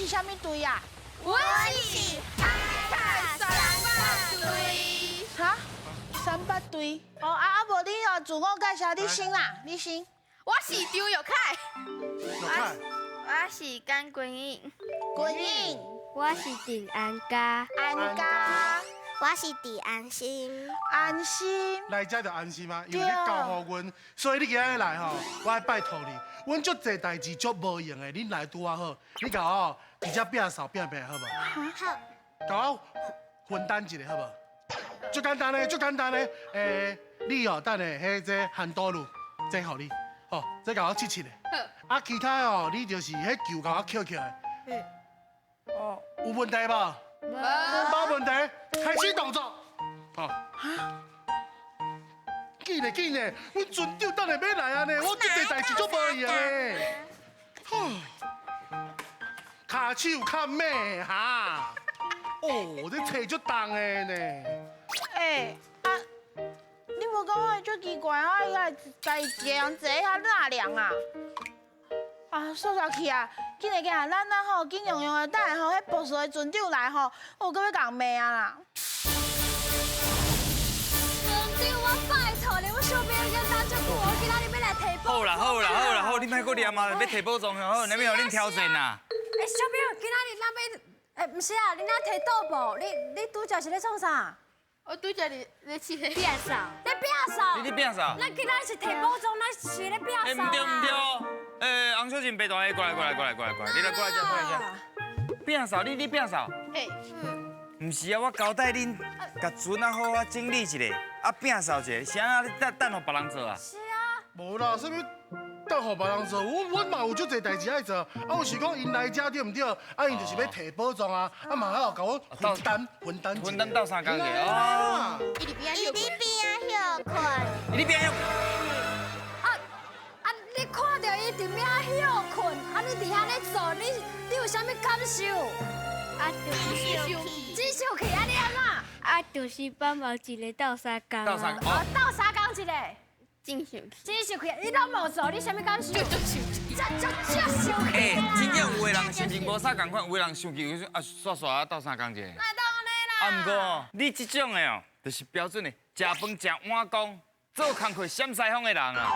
是啥物队啊？我是海滩三八队。哈？三八队？哦无你哦，自我介绍，你先啦，你先。我是张玉凯。玉凯，我是甘君颖。君颖。我是丁安嘉。安嘉。我是狄安心。安心。来遮就安心吗？因为你教互阮，所以你今日来吼，我爱拜托你。阮足侪代志足无用的，恁来拄啊好。你甲我伫遮摒扫摒好无？好。甲我分担一下好无？足简单的，足简单的。你哦，等下迄个韩多路，这互你。哦，这甲我切切的。好。啊，其他哦，你就是迄球甲我捡起来。哦，有问题无？无问题，开始动作。哦。紧嘞紧嘞，阮船长等下要来啊呢，我这个代志足无用的。骹手较猛哈。哦，这车足重的呢。你无讲我足奇怪啊！伊来家一个人坐遐纳凉啊！煞煞去啊！紧来咱吼紧用用的，等下吼迄博士的船长来吼，我搁要共骂啊啦！船长，我拜托你，我小朋友跟打足久，我今仔日要来提报。好，你莫搁念啊，要提保障好，那边互恁挑战呐。小朋友，今仔日咱要，毋是啊，你哪提倒步？你拄则是咧创啥？我拄则咧试咧变扫，咧变扫。你变啥？咱今仔是提保障，咱是咧变扫啊。唔对，洪小姐白大，过来，你来过来这，变扫，你变扫。唔是啊，我交代恁，甲船啊好啊整理一下，啊变扫一下，啥啊？你等互别人做啊？是啊。无啦，什么等互别人做，阮嘛有足侪代志爱做，有是讲因来遮对唔对？因就是要提保障啊，嘛还要甲我分担斗相共者哦。伊伫边伊伫边啊休困。你变休。你看到伊伫边休困，你伫遐咧做，你有啥物感受？就是只生气你安怎？就是帮忙一个斗相共斗相共。斗相共一个。真生气。真生气，你拢无做，你啥物感受？就生气。这生气。真正有的人心情无啥共款，有的人生气就是耍斗相共者。哪会当安尼啦？毋过你这种的哦，就是标准的食饭食碗公，做工课闪西风的人啊。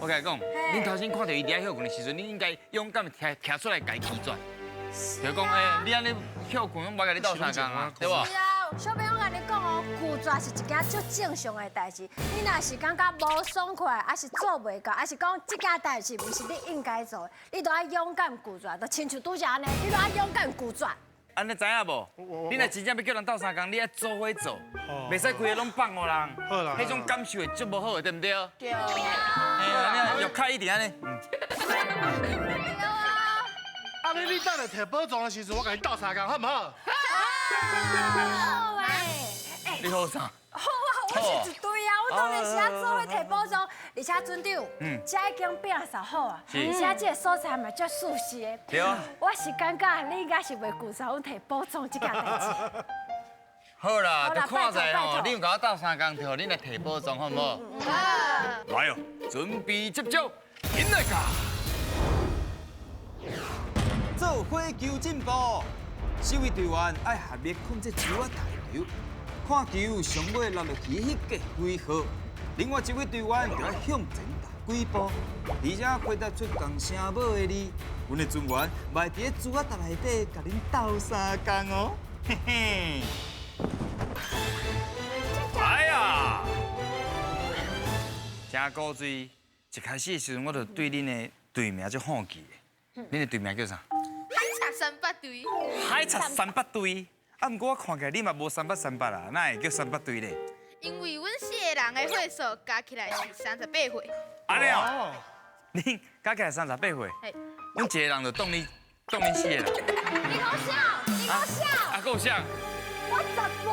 我甲你讲，恁头先看到伊伫遐休困的时阵，你应该勇敢的徛出来家拒绝。就讲你安尼休困，我甲你斗相共啊，对无？是啊，小朋友甲你讲哦，拒绝是一件足正常的代志。你若是感觉无爽快，还是做袂到，还是讲这件代志不是你应该做的，你都要勇敢拒绝，就亲像拄则安尼，你都要勇敢拒绝。安尼知影无？你若真正要叫人斗相共，你爱做伙做，袂使规个拢放互人。好啦，迄种感受会足无好，对毋对？对。安尼玉凯一定安尼。啊，你等下摕保障的时阵，我甲你斗相共，好唔好？好诶，你好啥？好啊，我是一对啊，我当然是要做伙提保障，而且船长，这已经变扫好啊，而且这个所在嘛足舒适的。对啊。我是感觉你应该是袂拒绝阮提保障这件代志。好啦，就看在吼，你有甲我斗相共，就互恁来提保障，好唔好？来哦，准备接招，引来甲。做伙求进步，4位队员爱合力控制球啊大球，看球上尾落落去迄个回合。另外一位队员就要向前踏几步，而且回答出共声母的字。阮的船员卖伫个珠仔塔内底，甲恁斗相共哦，嘿嘿。来啊！真古锥，一开始的时阵我就对恁的队名就放弃的。恁的队名叫啥？海产三八队。海贼三八队。啊，毋过我看起来你嘛无300啦，哪会叫三八队咧？因为阮4个人的岁数加起来是38岁。安尼哦，恁加起来38岁，阮一个人就当恁4个人。你好笑，你好笑。啊，够像。我10岁。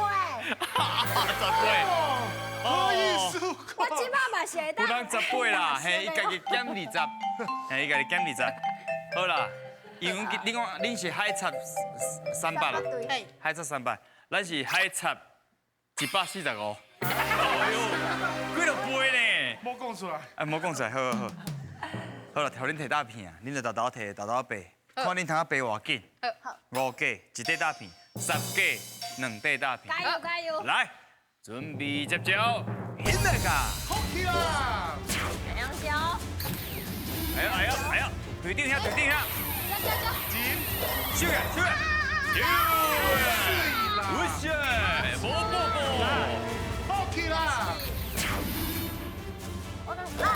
10岁。好意思。我即摆嘛是会当。有人10岁啦，嘿，伊家己减20，嘿，伊家己减20。好啦，因为你讲恁是海贼300啦，海贼300，咱是海贼145。哎呦，几多倍呢？莫讲出来。哎，莫讲出来，好。好啦，调恁摕大片啊，恁就豆豆摕，豆豆爬。看恁通爬偌紧。5架一块大片，10架2块大片。加油加油！来，准备接招，现在噶！好起啦！两小，哎呀，对顶遐，对顶遐，收下，收下，有血，无波波，好起啦！我等啊，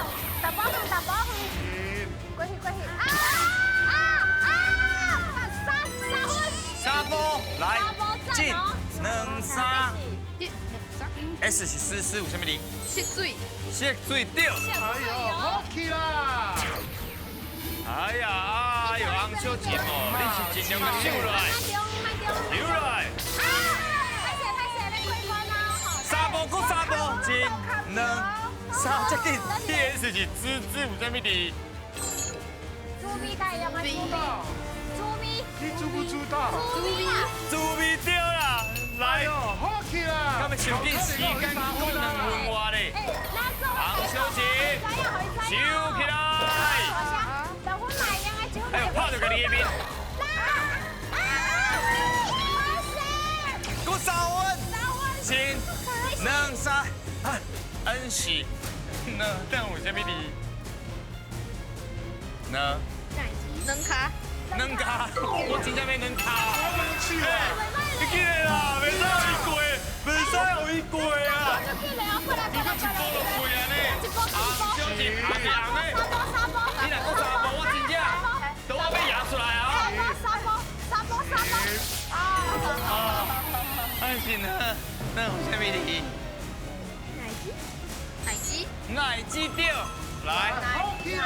大包鱼，大包鱼，过去过去，三波来，进2、3。S 是14有啥物字？吸水，血水对。哎呦，好起啦！哎呀，红小姐哦，你是尽量甲收落来，收落来。三波，搁三波，进2、3，接近 DS 是滋有啥物字？猪咪该用的猪咪，猪咪，你知不知道？滋味对啦，来，好起啦！今日收紧时间过2分外咧，红小姐，收起来。哎呦，拍到家己的面。搁3温，进2、3，恩喜，等有啥物字？能卡，两卡，我真正要两卡。你记得啦，袂使有伊过，袂使有伊过啊！你搁一波就过啊呢？红小姐拍起红的，你若搁3波，我真正都我要压出来啊！安心啊，那有啥物字？奶鸡掉，来。好起啦！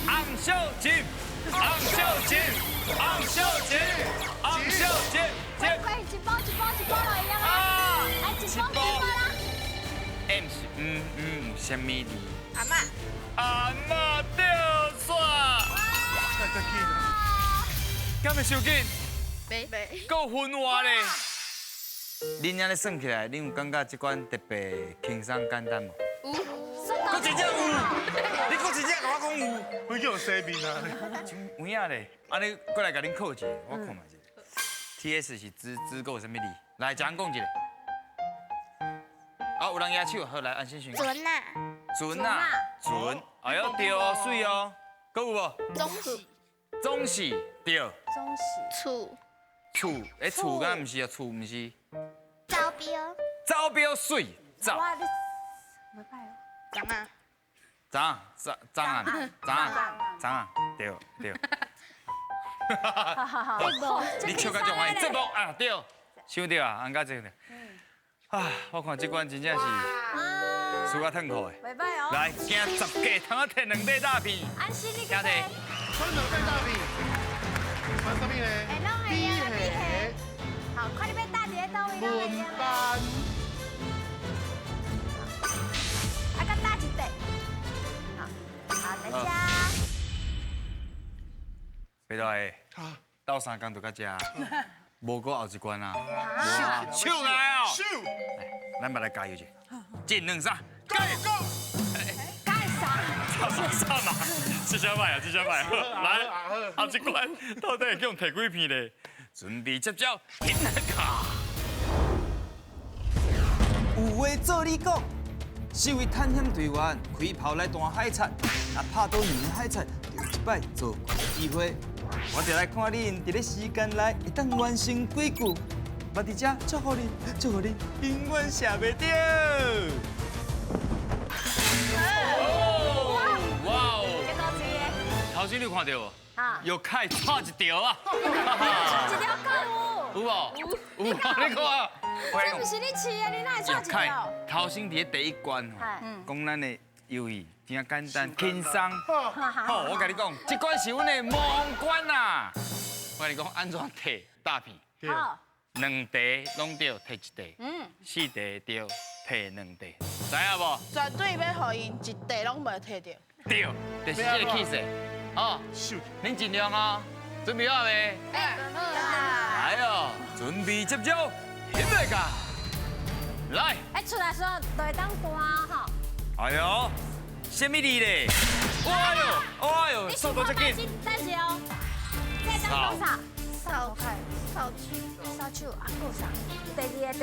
红小姐，红小姐，红小姐，红小姐，接。M 是什么字？阿嬷，阿嬷掉线，再见。敢会收紧？袂，够分话咧。恁安尼算起来，恁有感觉这款特别轻松简单无？有，搁一只有，你搁一只甲我讲有。我叫生面啊！有影咧，安尼过来甲恁考一下，我看嘛一下。TS 是知够什么字？来，一人讲一个。啊，有人举手，好来，安心选。准呐，准啊，准，哎呦对哦，水哦，搁有无？总是对，厝，厝，厝敢毋是啊，厝毋是。招标，招标水，招。怎啊？张啊，对。你笑甲种欢喜，这波啊对，想对啊，安甲这个。啊，我看这关真正是输甲痛苦的。袂歹哦。来，惊10架，通啊摕2块大片。安心你兄弟，穿2块大片，穿什么咧？皮鞋。好，快点被大姐到位了。文班。啊，个大一块。好，大家。别到诶，斗3工就到这，无过后一关啊。手来哦！来，咱来加油者，进2、3，加油！干啥？上嘛，这下摆啊，这下摆，来，后一关到底会叫摕几片咧？准备接招，现在卡。有话做你讲，身为探险队员，开炮来弹海贼，啊拍到远的海贼，就一摆做怪的机会。我就来看恁伫咧时间内会当完成几句，我伫遮祝福你，永远写袂掉。哇哦！这个是头先你有看到无？啊，又开差一条啊！一条狗有无？有啊！你看啊！这不是你饲的，你哪会差一条？头先伫第一关吼，讲咱的游戏真简单轻松。好，我甲你讲，这关是阮的梦关啊！我甲你讲，安怎摕大片好， ？2题拢对，摕1题；4题对，摕2题，知影无？绝对要互因一地拢袂摕到。对，就是这个气势。哦，恁尽量哦，准备好未？来哦，准备接招，现在噶，来。哎，出来的时候就会当弹哈。哎呦，什么字咧？哎呦，速度真紧！等一下哦。讲啥？扫扫烧酒啊，够啥？第二个，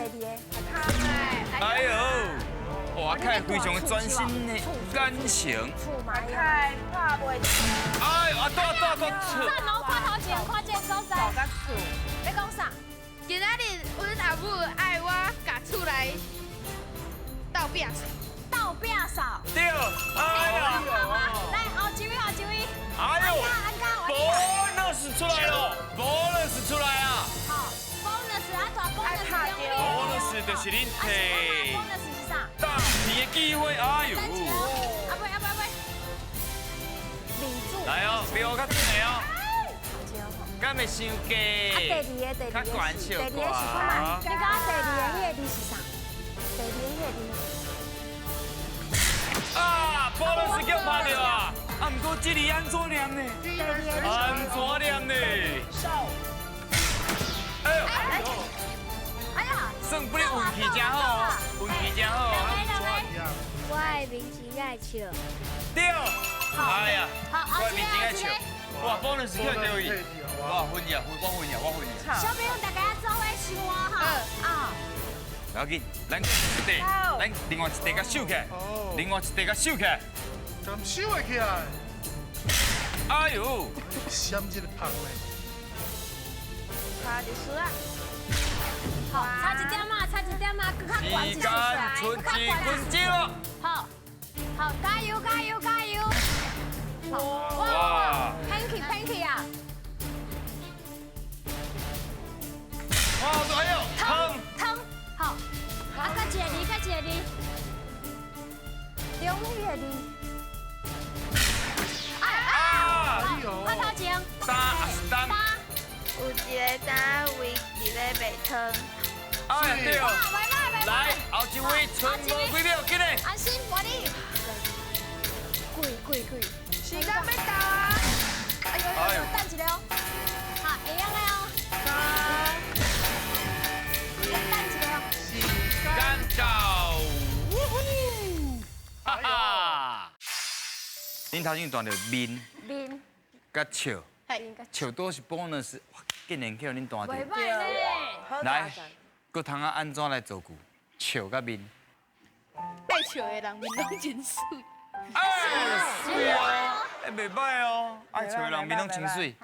哎呦，哇，凯非常专心的感情。厝嘛呀。开拍袂哎，啊，多，上楼看头前，看这个所在。到甲厝。你讲啥？今仔日阮阿母爱我甲厝内斗拼扫。倒壁扫。对，哎呀，来，后一位。哎呦安家， ，bonus 出来了，bonus 出来啊好，bonus 啊，大 bonus ，bonus 就是恁摕 bonus 是啥？大钱的机会，哎呦，阿妹，领住。来哦，标较准的哦，敢袂伤啊，低？第二个，较悬笑第二个是看嘛？你讲第二个迄个字是啥？第二个迄个字。啊 ，bonus 叫拍到啊！啊，唔过这里安怎念呢？安怎念呢？哎呦，哎呀，算不哩运气真好，运气真好。我的名字爱笑。对，哎呀，好，我的面前爱笑。哇，bonus 叫对位。我分呀，我分呀。小朋友大家做伙想我哈。啊。不要紧，咱一地，咱另外一地甲收起来，另外一地甲收起来。咁收会起来，哎呦，闪一个胖嘞。差一丝啊！好，差一点嘛，更较悬时间剩1分钟了。好，加油！哇 ，Panky 啊！哇，哎呦，疼！好，啊，加一个字，中迄个字。看头前。单。有一个单位，一个袂汤。哎呀，对哦。袂来，后一位剩无几秒，紧嘞。安心，我你。贵。时间要到啊！哎呦，等一下哦。好，会用的哦。等一下哦。干到！哈哈！恁头先断着面甲笑，笑多是 bonus， 哇，竟然叫恁断着。袂歹呢。来，搁通啊安怎来做句？笑甲面。爱笑的人面拢真水。哎，水哦，哎，袂歹哦，爱笑的人面拢真水。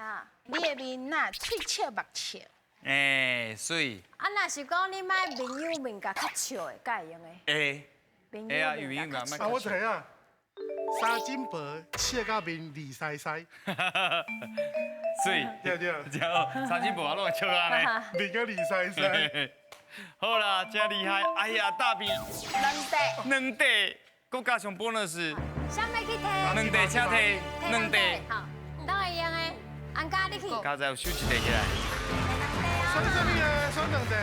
你的面呐，喙笑目笑。哎，水。啊，若是讲你买朋友面甲较笑的，敢会用的？会。朋会啊，友有影噶，啊，我睇啊，三金箔，笑甲面利西西，水，对对，然后三金箔啊，拢会笑啊呢。面甲利西西。好啦，真厉害！哎呀，大饼两地，搁加上 bonus， 想要去摕？两地请摕，两地。好，当会用的，安家你去。刚才有收一地起来。选什么啊？选两地。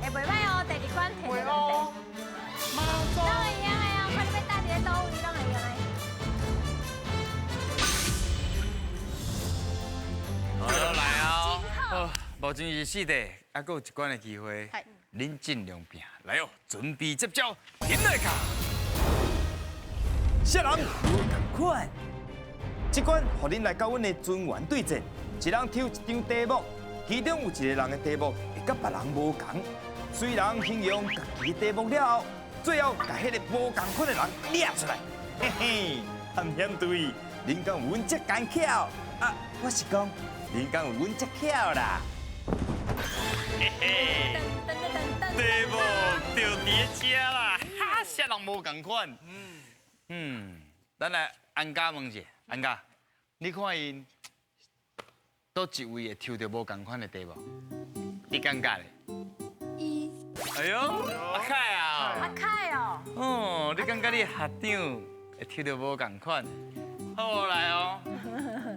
会袂歹哦，第二关摕两地。哦。妈祖。当会用的哦，看你要搭一个倒位，当会用的。好来啊！好，目前是4地，还阁有一关的机会，恁尽量拼。来哦，准备接招，天来卡。啥人无同款？这关互恁来甲阮的尊员对战，一人抽一张题目，其中有一个人的题目会甲别人无同。虽然形容家己的题目了后，最后甲迄个无同款的人掠出来。嘿嘿，含嫌对，恁敢有阮这干巧？啊，我是讲，恁敢有阮这巧啦？嘿嘿，题目就伫遮啦，哈，啥人无共款？咱来安家问者，安家，你看因倒一位会抽到无共款的题目？你感觉咧？哎呦，阿凯啊！阿凯哦。哦，你感觉你校长会抽到无共款？好来哦，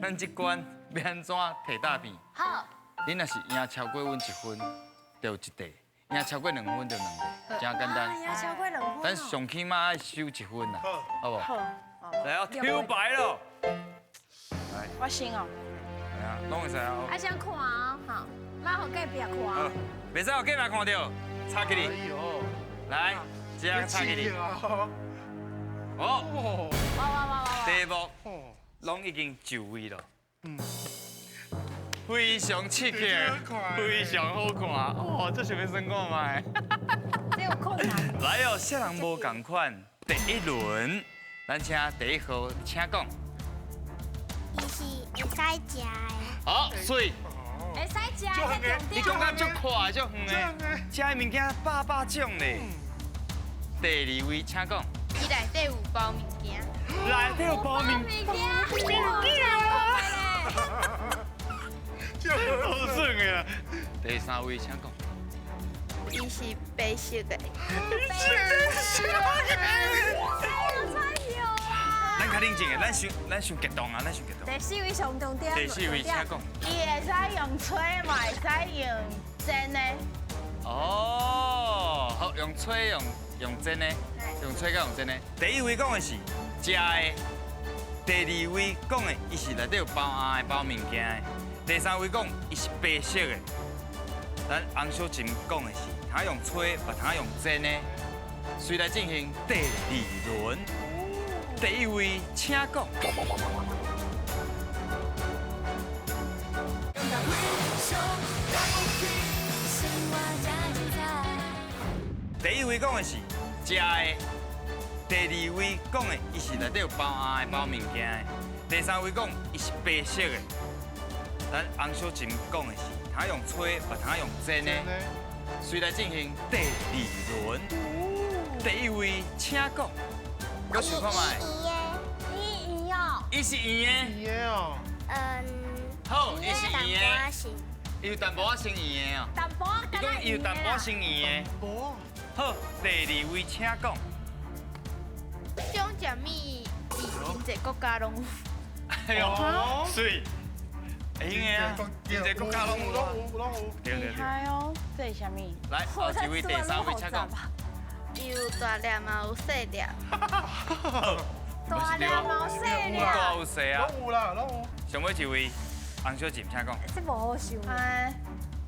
咱这关要安怎摕大片？好。你若是赢超过阮1分，就有一地；赢超过2分，就2地，真简单。赢超过2分。咱上起码爱收1分啦，好不？好，来哦，抽牌咯！来，我先哦。来啊，拢会使啊。爱先看哦，好，莫互隔壁看好哦。，袂使互隔壁看到，插起哎你。呦，来，这样插起你。哦。哦，哇！题目拢已经就位了。非常刺激，非常好看。哦，这想要算看卖。这有困难。来哦，小人无共款，第一轮，咱请第一号请讲。伊是会使食的，好，所以会使食，迄重你点。讲到足快足远的，食的物件百种咧。第二位请讲。伊内底有包物件，内底有包面，好爽的啦！第三位请讲。伊是白色的，咱较冷静的，咱想激动啊，咱想激动。第四位上重点。第四位请讲。伊会使用吹嘛，会使用蒸的。哦，好，用吹用蒸的，用吹甲用蒸的。第一位讲的是食的，第二位讲的伊是内底有包餡的包物件的，第三位讲伊是白色的。咱洪小琴讲的是，通用吹，嘛通用蒸的。随来进行第二轮，第一位请讲。第一位讲的是食的，第二位讲的伊是内底有包餡的包物件的，第三位讲伊是白色的。咱洪小琴讲的是，通用吹，嘛通用蒸的。随来进行第二轮，第一位请讲。我想看卖，伊哦。伊是圆的，耶哦，好，伊是圆的，是伊有淡薄仔先圆的哦。淡薄伊讲伊有淡薄先圆的。无，好，第二位请讲。这种食物伊真侪国家拢有。哎呦，水，会用的啊，真侪国家拢有啊。对对厉对。害哦，这是啥物？来，后一位第三位请讲。伊有大粒嘛，有细粒。大粒毛细有粒，大有细啊。拢有啦，拢有。上尾一位洪小琴请讲。这无好想。哎，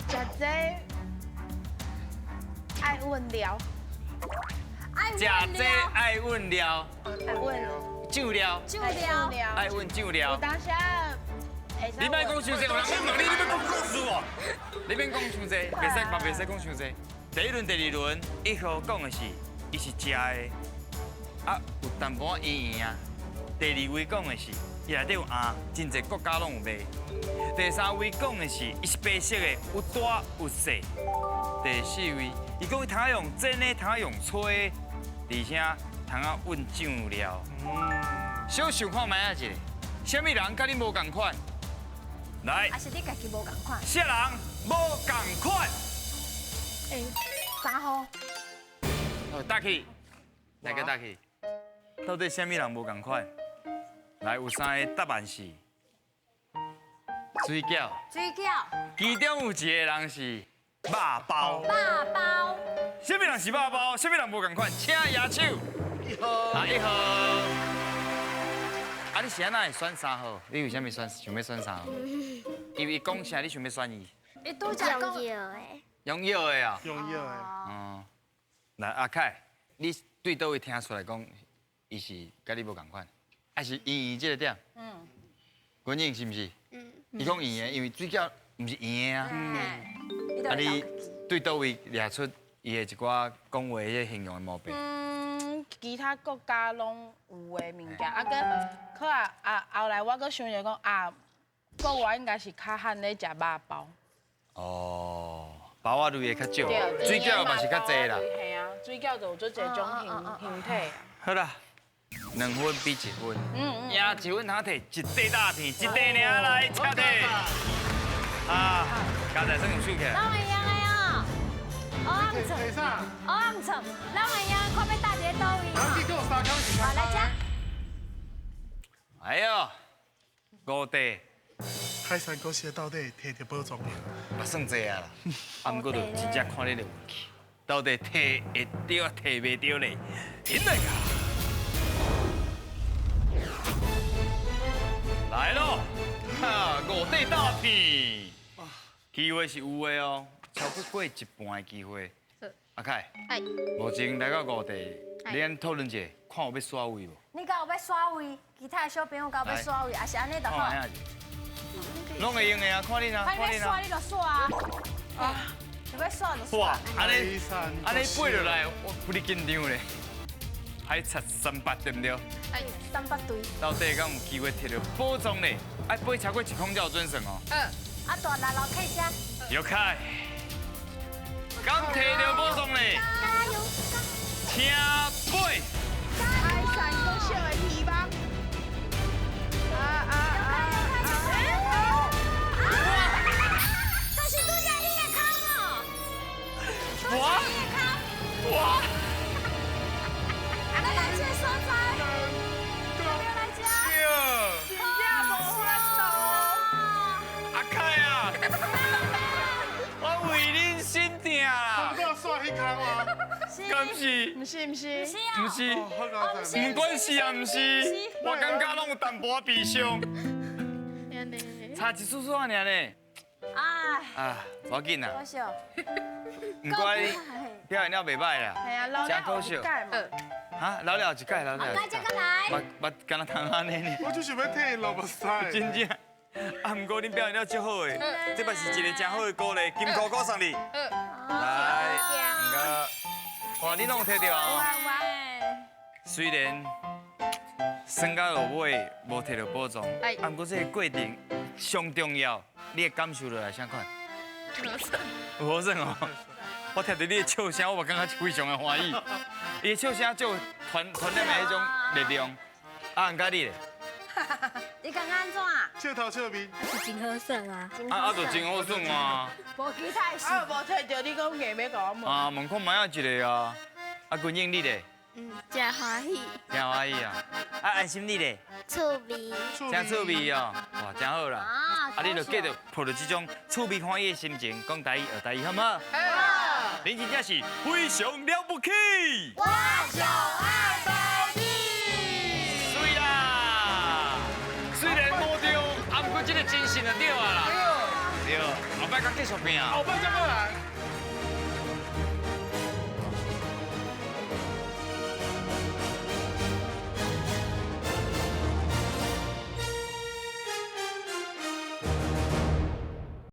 食这爱问了，食这爱问了，爱问酒了，就爱了。爱问酒有了。当下会使你莫讲伤济，有人问你，你要讲故事哦。你免讲伤济，袂使嘛，袂使讲伤济。第一轮、第二轮，一号讲的是伊是食的，啊有淡薄圆圆啊。第二位讲的是伊内底有餡，真侪国家拢有卖。第三位讲的是伊是白色的，有大有细。第四位，伊讲伊通用蒸的，通用吹的，而且通温酱料。小想看卖啊一个，什么人甲你无共款？来，还是你家己无共款？啥人无共款？三号。好，搭起，大家搭起。到底什么人无共款？来，有三个答案是水饺，水饺。其中有一个人是肉包。肉包。什么人是肉包？什么人无共款？请举手。一号。啊，你是安那会选三号？你为什么想要选三号？因为讲啥你想要选伊？伊拄则讲。重要的。用药的啊。用药的。哦。来，阿凯，你对倒位听出来讲，伊是甲你无共款，还是圆圆这个点？原因是毋是？伊讲圆的，因为水饺毋是圆的啊。啊，你对倒位掠出伊的一寡讲话迄形容的毛病？其他国家拢有的物件，啊，跟可后来我搁想着讲啊，国外应该是较罕咧食肉包。哦，包仔类的较少，对，水饺嘛是较济啦。系啊，水饺就有做这种形体啊。好啦，2分比1分，赢1分通摕一块大片，一块尔来请摕。啊，刚才算有手起来。咱会赢的哦。黑暗层，为啥？黑暗层，咱会赢，看要搭一个倒位人去叫三工是好，来吃。哎呦，5块，海山公司到底摕到宝藏了？嘛算济啊啦。啊，毋过就真正看你的运气，到底摕会到，摕袂到咧？停来啊！来咯，哈，5块大片，机会是有的哦，超过一半的机会。阿凯，哎，目前来到5块，你咱讨论一下，看有要刷位无？你敢有要刷位？其他的小朋友敢有要刷位，还是安尼就好？看下子。可以拢会用的啊，看你啊，快看你啊。点刷你就刷啊！啊，你要刷就刷。哇，安尼安背落来，我不哩紧张咧。海贼300对不对？ 300对。到底敢有机会摕到宝藏呢？爱背超过1空才有准算哦。啊，大来老 K 家。有开，敢摕到宝藏呢？加油！请背。爱山够小的希望。这是拄则你的坑哦。哇哇！咱来这所在。来这。真正无法度。阿凯啊，我为恁心定啦，我刷迄空啊，敢是？不是不是。是不是？好搞笑。不管是啊，唔是，我感觉拢有淡薄悲伤。差一丝丝啊，尔呢。哎，啊，无要紧啦，多少？唔怪你表现了袂歹啦。系啊，老真可惜了一届嘛。哈，老了一届，老了大一届。家再来。目敢若通安尼呢，我就想要替伊落目屎。真正。啊，不过恁表现了足好诶，这摆是一个真好诶鼓励，金箍鼓送你。来，唔该。哇，你拢有摕到哦。虽然算到落尾无摕到宝藏，啊，不过这个过程上重要，你的感受落来啥款？有好耍哦。我听到你的笑声，我嘛感觉非常的欢喜。伊的笑声就有团练的迄种力量。啊，唔该你咧。你感觉安怎？笑头笑面，是真好耍啊！啊，就真好耍啊！无其他的事。啊，无摕到你讲硬要甲我问。啊，问看买啊一个啊。啊，君英你咧？真欢喜，真欢喜啊！啊，安心你咧？趣味，真趣味哦！哇，真好啦！啊，啊，你就继续抱着这种趣味欢喜的心情，讲台语学台语，好唔好？好。你真正是非常了不起！我就爱台语。水啦！虽然无着，啊，不过这个精神就对啊啦。对，后摆甲继续拼啊！后摆再过来。